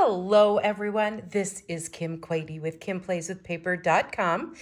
Hello, everyone. This is Kim Quady with KimPlaysWithPaper.com.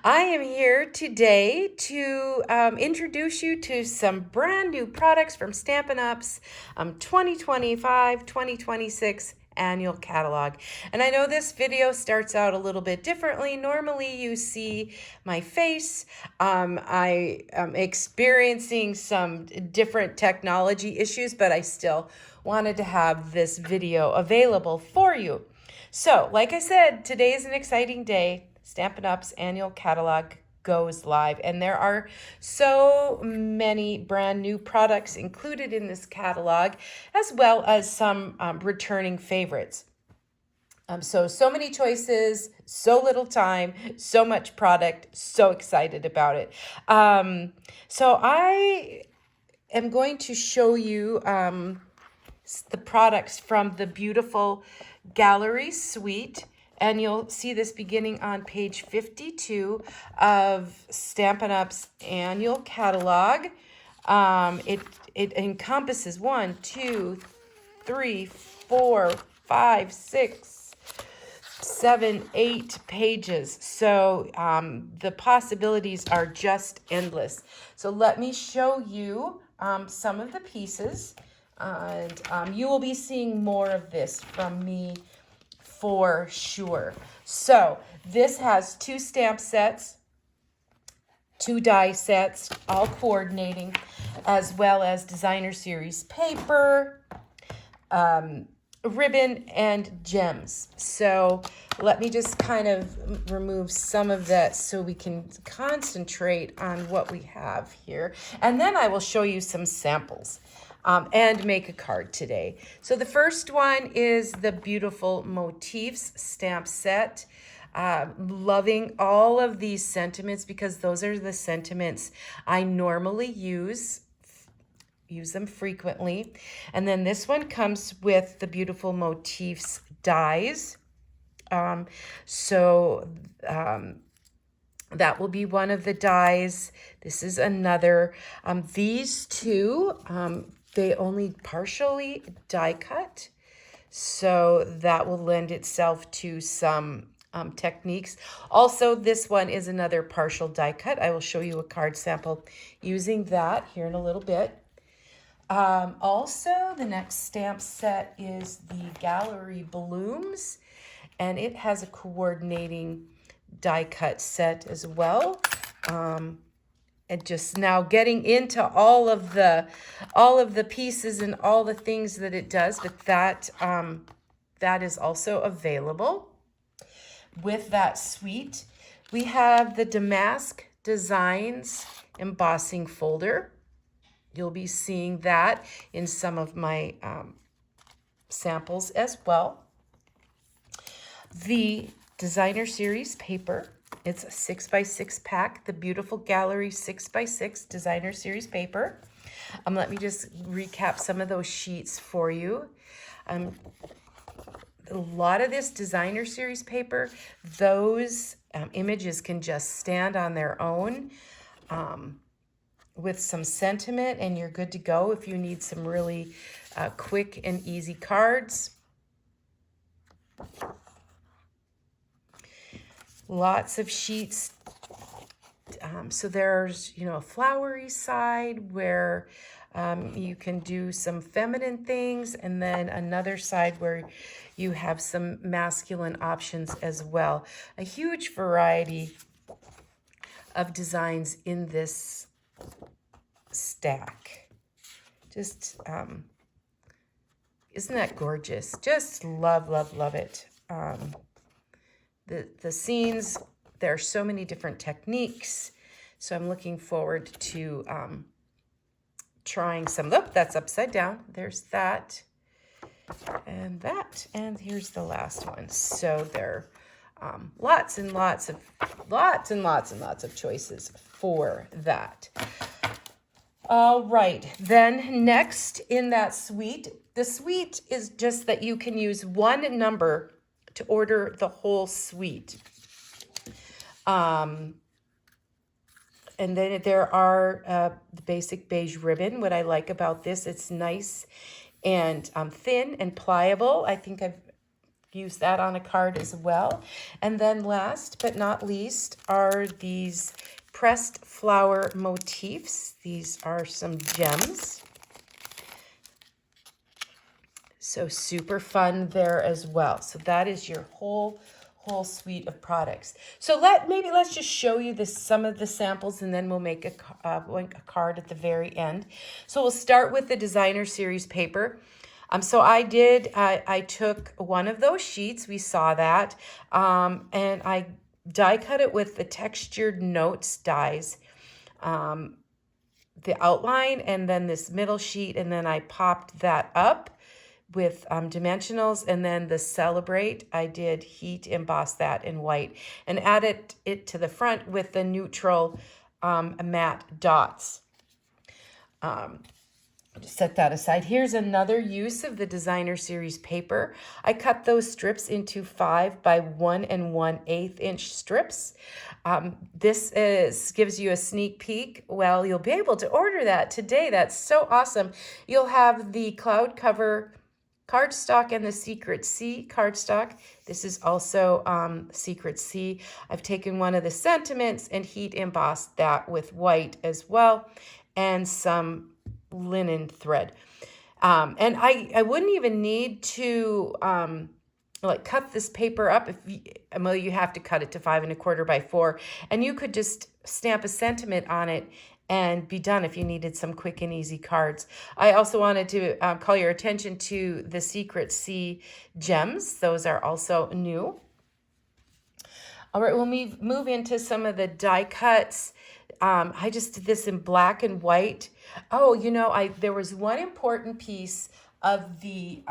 I am here today to introduce you to some brand new products from Stampin' Up's 2025-2026 annual catalog. And I know this video starts out a little bit differently. Normally you see my face. I am experiencing some different technology issues, but I still wanted to have this video available for you. So, like I said, today is an exciting day. Stampin' Up's annual catalog goes live, and there are so many brand new products included in this catalog, as well as some returning favorites. So many choices, so little time, so much product, so excited about it. So I am going to show you the products from the beautiful gallery suite, and you'll see this beginning on page 52 of Stampin' Up's annual catalog. It encompasses 1, 2, 3, 4, 5, 6, 7, 8 pages. So the possibilities are just endless. So let me show you some of the pieces. And you will be seeing more of this from me for sure. So this has 2 stamp sets, 2 die sets, all coordinating, as well as designer series paper, ribbon, and gems. So let me just kind of remove some of that so we can concentrate on what we have here. And then I will show you some samples. And make a card today. So the first one is the beautiful motifs stamp set. Loving all of these sentiments because those are the sentiments I normally use them frequently. And then this one comes with the beautiful motifs dies. That will be one of the dies. This is another. These two, they only partially die cut, so that will lend itself to some techniques. Also, this one is another partial die cut. I will show you a card sample using that here in a little bit. Also, the next stamp set is the Gallery Blooms, and it has a coordinating die cut set as well. And just now getting into all of the pieces and all the things that it does, but that is also available. With that suite, we have the Damask Designs embossing folder. You'll be seeing that in some of my samples as well. The designer series paper. It's a 6x6 pack, the beautiful Gallery 6x6 designer series paper. Let me just recap some of those sheets for you. A lot of this designer series paper, those images can just stand on their own with some sentiment, and you're good to go if you need some really quick and easy cards. Lots of sheets. So there's, a flowery side where you can do some feminine things, and then another side where you have some masculine options as well. A huge variety of designs in this stack. Just, isn't that gorgeous? Just love, love, love it. The scenes, there are so many different techniques, so I'm looking forward to trying some. Look, that's upside down. There's that, and here's the last one. So there are lots and lots of choices for that. All right, then next in that suite, the suite is just that you can use one number to order the whole suite. And then there are the basic beige ribbon. What I like about this, it's nice and thin and pliable. I think I've use that on a card as well. And then last but not least are these pressed flower motifs. These are some gems. So super fun there as well. So that is your whole suite of products. So let's just show you some of the samples, and then we'll make a card at the very end. So we'll start with the designer series paper. So I took one of those sheets, we saw that, and I die cut it with the textured notes dies, the outline, and then this middle sheet, and then I popped that up with dimensionals, and then the Celebrate, I did heat emboss that in white and added it to the front with the neutral matte dots. Just set that aside. Here's another use of the designer series paper. I cut those strips into 5 by 1 1/8 inch strips. This gives you a sneak peek. Well, you'll be able to order that today. That's so awesome. You'll have the cloud cover cardstock and the Secret C cardstock. This is also Secret C. I've taken one of the sentiments and heat embossed that with white as well, and some linen thread. And I wouldn't even need to like cut this paper up. Well, you have to cut it to 5 1/4 by 4, and you could just stamp a sentiment on it and be done if you needed some quick and easy cards. I also wanted to call your attention to the Secret C gems. Those are also new. All right, we'll move into some of the die cuts. I just did this in black and white. Oh, you know, there was one important piece of the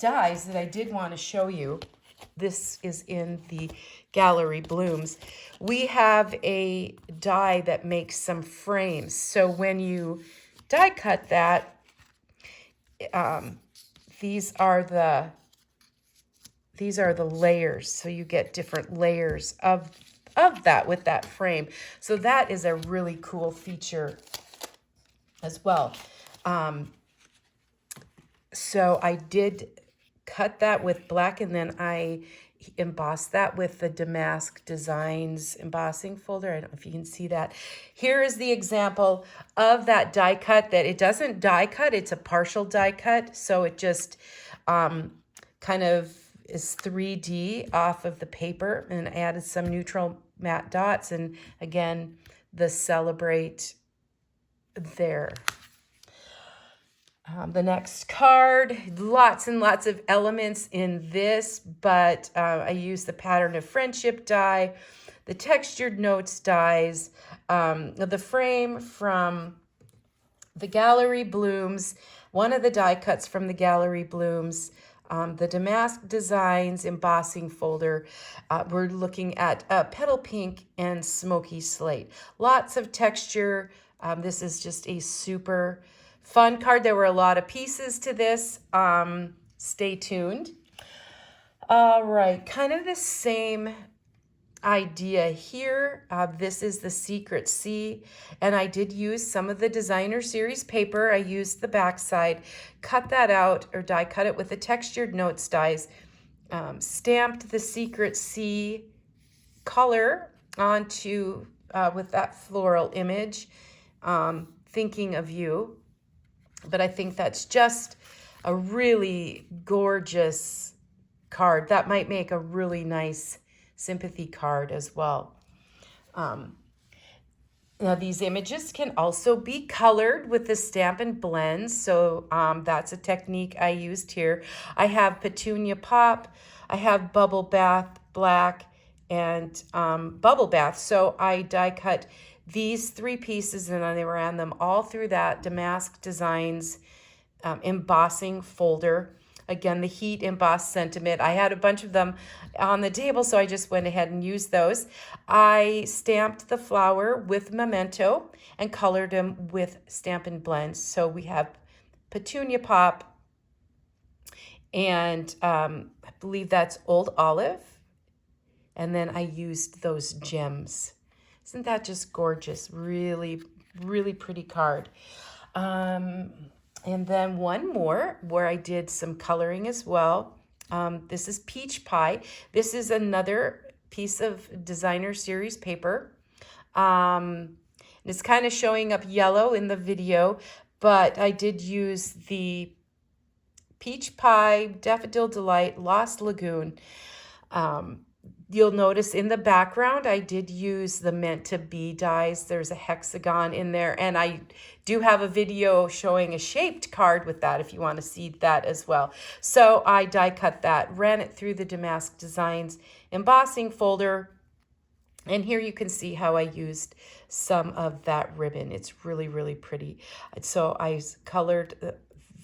dies that I did want to show you. This is in the Gallery Blooms. We have a die that makes some frames. So when you die cut that, these are the layers. So you get different layers of that with that frame. So that is a really cool feature as well. So I did cut that with black, and then I embossed that with the Damask Designs embossing folder. I don't know if you can see that. Here is the example of that die cut that it doesn't die cut. It's a partial die cut. So it just kind of is 3D off of the paper, and added some neutral matte dots, and again, the Celebrate there. The next card, lots and lots of elements in this, but I used the Pattern of Friendship die, the Textured Notes dies, the frame from the Gallery Blooms, one of the die cuts from the Gallery Blooms, the Damask Designs embossing folder. We're looking at Petal Pink and Smoky Slate. Lots of texture. This is just a super fun card. There were a lot of pieces to this. Stay tuned. All right, kind of the same idea here. This is the Secret C, and I did use some of the designer series paper. I used the backside, cut that out, or die cut it with the textured notes dies, stamped the Secret C color onto with that floral image, thinking of you. But I think that's just a really gorgeous card. That might make a really nice sympathy card as well. Now these images can also be colored with the Stampin' Blends. So that's a technique I used here. I have Petunia Pop, I have Bubble Bath Black, and Bubble Bath. So I die cut these 3 pieces, and I ran them all through that Damask Designs embossing folder. Again, the heat embossed sentiment. I had a bunch of them on the table, so I just went ahead and used those. I stamped the flower with Memento and colored them with Stampin' Blends. So we have Petunia Pop, and I believe that's Old Olive. And then I used those gems. Isn't that just gorgeous? Really, really pretty card. And then one more where I did some coloring as well. This is Peach Pie. This is another piece of designer series paper. It's kind of showing up yellow in the video, but I did use the Peach Pie, Daffodil Delight, Lost Lagoon. You'll notice in the background, I did use the Meant to Be dies. There's a hexagon in there, and I do have a video showing a shaped card with that if you want to see that as well. So I die cut that, ran it through the Damask Designs embossing folder, and here you can see how I used some of that ribbon. It's really, really pretty. So I colored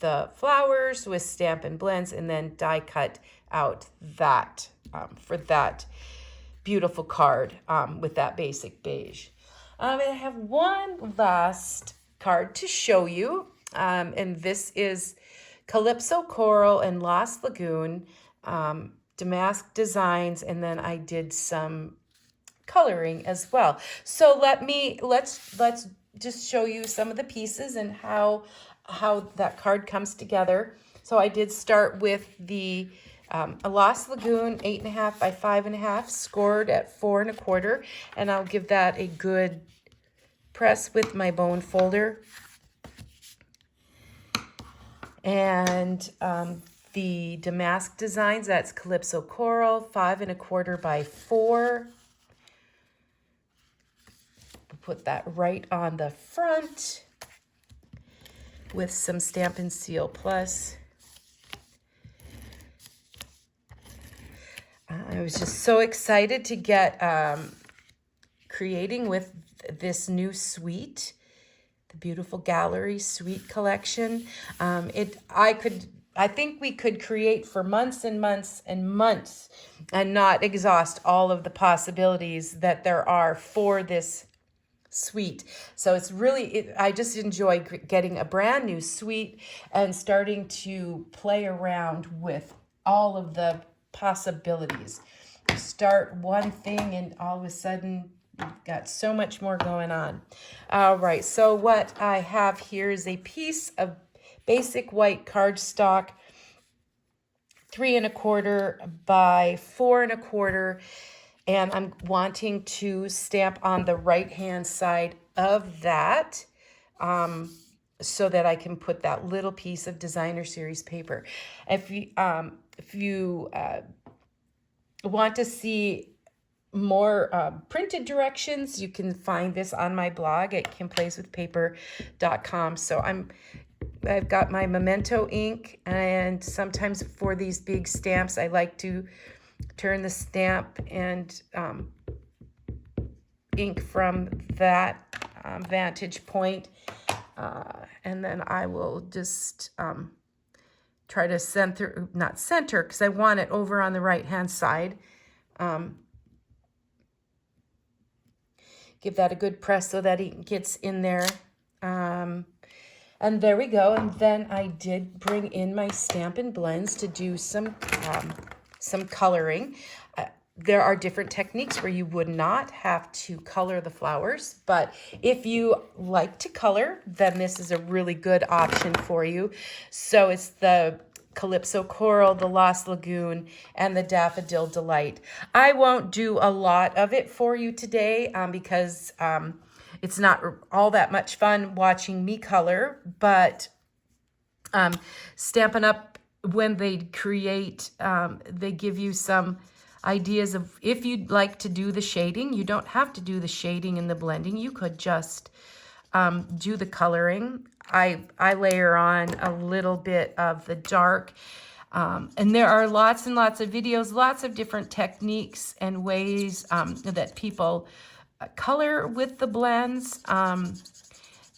the flowers with Stampin' Blends and then die cut out that for that beautiful card with that basic beige. I have one last card to show you, and this is Calypso Coral and Lost Lagoon, Damask Designs, and then I did some coloring as well. So let's just show you some of the pieces and how that card comes together. So I did start with the a Lost Lagoon 8.5 by 5.5, scored at 4 1/4, and I'll give that a good press with my bone folder. And the Damask Designs, that's Calypso Coral, 5 1/4 by 4. Put that right on the front with some Stampin' Seal Plus. I was just so excited to get creating with this new suite, the beautiful gallery suite collection. I think we could create for months and months and months and not exhaust all of the possibilities that there are for this suite. So it's really, I just enjoy getting a brand new suite and starting to play around with all of the possibilities. You start one thing and all of a sudden you've got so much more going on. All right, so what I have here is a piece of basic white cardstock, 3 1/4 by 4 1/4, and I'm wanting to stamp on the right-hand side of that so that I can put that little piece of designer series paper. If you want to see more printed directions, you can find this on my blog at kimplayswithpaper.com. So I've got my Memento ink, and sometimes for these big stamps, I like to turn the stamp and ink from that vantage point. And then I will just try to not center, because I want it over on the right-hand side. Give that a good press so that it gets in there. And there we go. And then I did bring in my Stampin' Blends to do some coloring. There are different techniques where you would not have to color the flowers, but if you like to color, then this is a really good option for you. So it's the Calypso Coral, the Lost Lagoon, and the Daffodil Delight. I won't do a lot of it for you today because it's not all that much fun watching me color, but Stampin' Up, when they create, they give you some ideas of if you'd like to do the shading. You don't have to do the shading and the blending. You could just do the coloring. I layer on a little bit of the dark. And there are lots and lots of videos, lots of different techniques and ways that people color with the blends.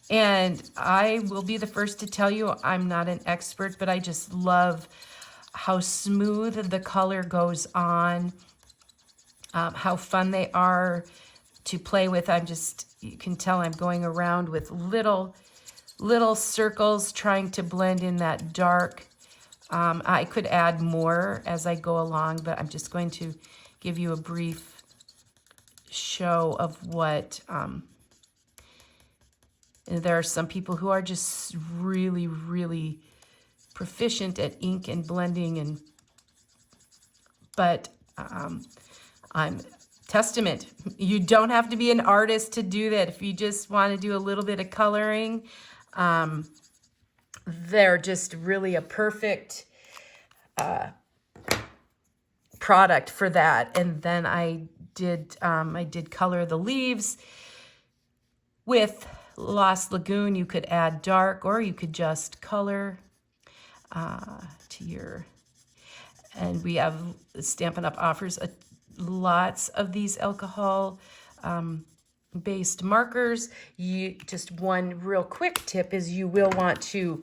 And I will be the first to tell you I'm not an expert, but I just love how smooth the color goes on, how fun they are to play with. You can tell I'm going around with little circles trying to blend in that dark. I could add more as I go along, but I'm just going to give you a brief show of what And there are some people who are just really, really proficient at ink and blending, but I'm testament. You don't have to be an artist to do that. If you just want to do a little bit of coloring, they're just really a perfect product for that. And then I did color the leaves with Lost Lagoon. You could add dark, or you could just color to your. And we have Stampin' Up offers lots of these alcohol based markers. Just one real quick tip is you will want to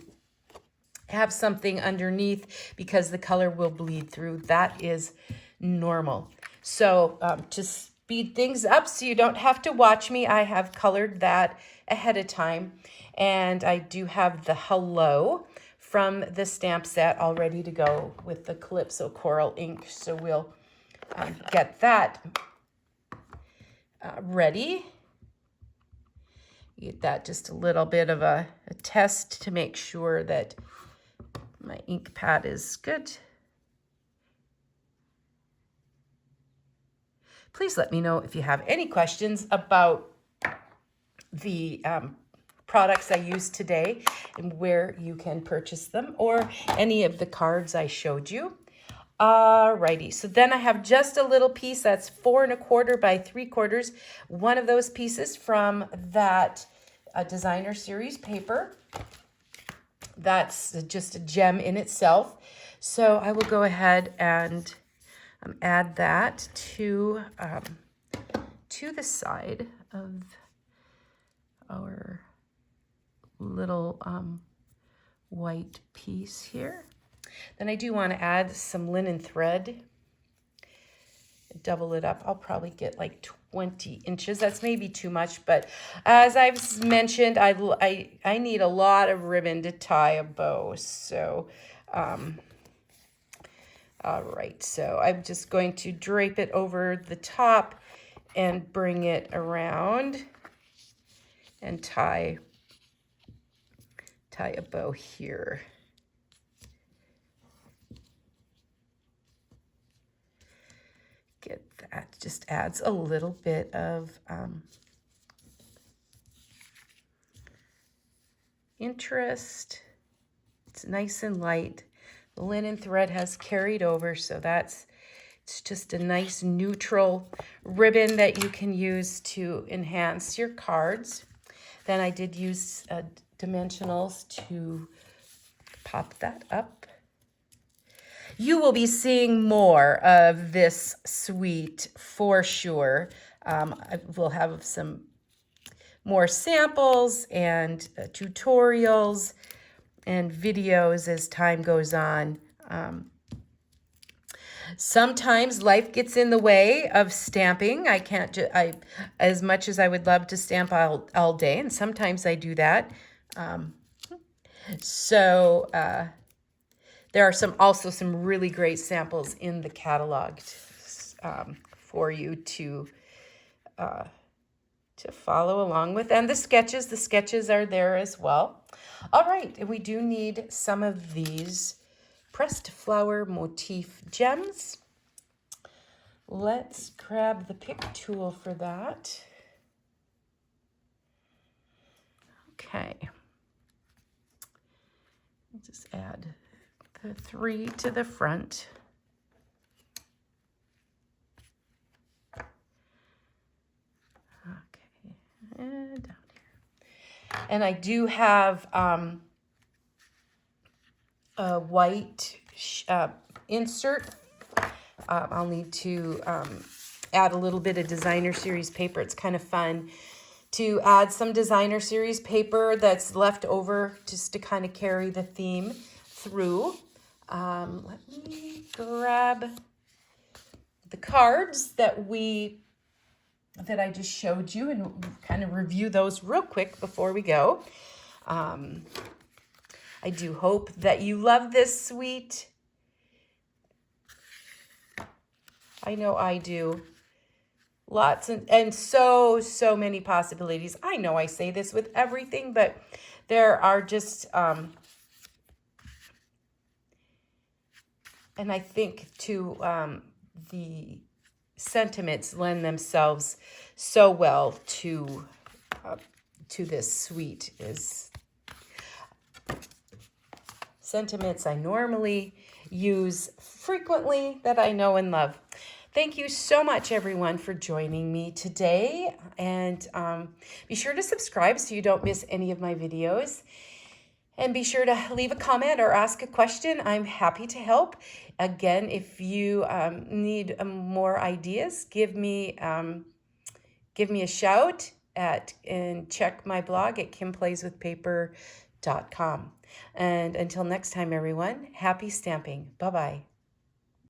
have something underneath because the color will bleed through. That is normal. So to speed things up so you don't have to watch me, I have colored that ahead of time. And I do have the hello from the stamp set all ready to go with the Calypso Coral ink. So we'll get that ready. Get that just a little bit of a test to make sure that my ink pad is good. Please let me know if you have any questions about the products I used today and where you can purchase them, or any of the cards I showed you. Alrighty, so then I have just a little piece that's 4 1/4 by 3/4. One of those pieces from that designer series paper. That's just a gem in itself. So I will go ahead and add that to the side of our little white piece here. Then I do want to add some linen thread. Double it up. I'll probably get like 20 inches. That's maybe too much, but as I've mentioned, I need a lot of ribbon to tie a bow. So, all right. So I'm just going to drape it over the top and bring it around and tie a bow here. Get that, just adds a little bit of interest. It's nice and light. The linen thread has carried over, so it's just a nice neutral ribbon that you can use to enhance your cards. Then I did use dimensionals to pop that up. You will be seeing more of this suite for sure. I will have some more samples and tutorials and videos as time goes on. Sometimes life gets in the way of stamping. I can't as much as I would love to stamp all day, and sometimes I do that. There are also some really great samples in the catalog for you to follow along with. And the sketches are there as well. All right, and we do need some of these pressed flower motif gems. Let's grab the pick tool for that. Okay. Let's just add the 3 to the front. Okay, and down here. And I do have a white insert. I'll need to add a little bit of designer series paper. It's kind of fun to add some designer series paper that's left over just to kind of carry the theme through. Let me grab the cards that I just showed you and kind of review those real quick before we go. I do hope that you love this suite. I know I do. Lots and so many possibilities. I know I say this with everything, but there are just, and I think too, the sentiments lend themselves so well to this suite. Is sentiments I normally use frequently that I know and love. Thank you so much, everyone, for joining me today. And be sure to subscribe so you don't miss any of my videos. And be sure to leave a comment or ask a question. I'm happy to help. Again, if you need more ideas, give me a shout and check my blog at kimplayswithpaper.com. And until next time, everyone, happy stamping. Bye-bye.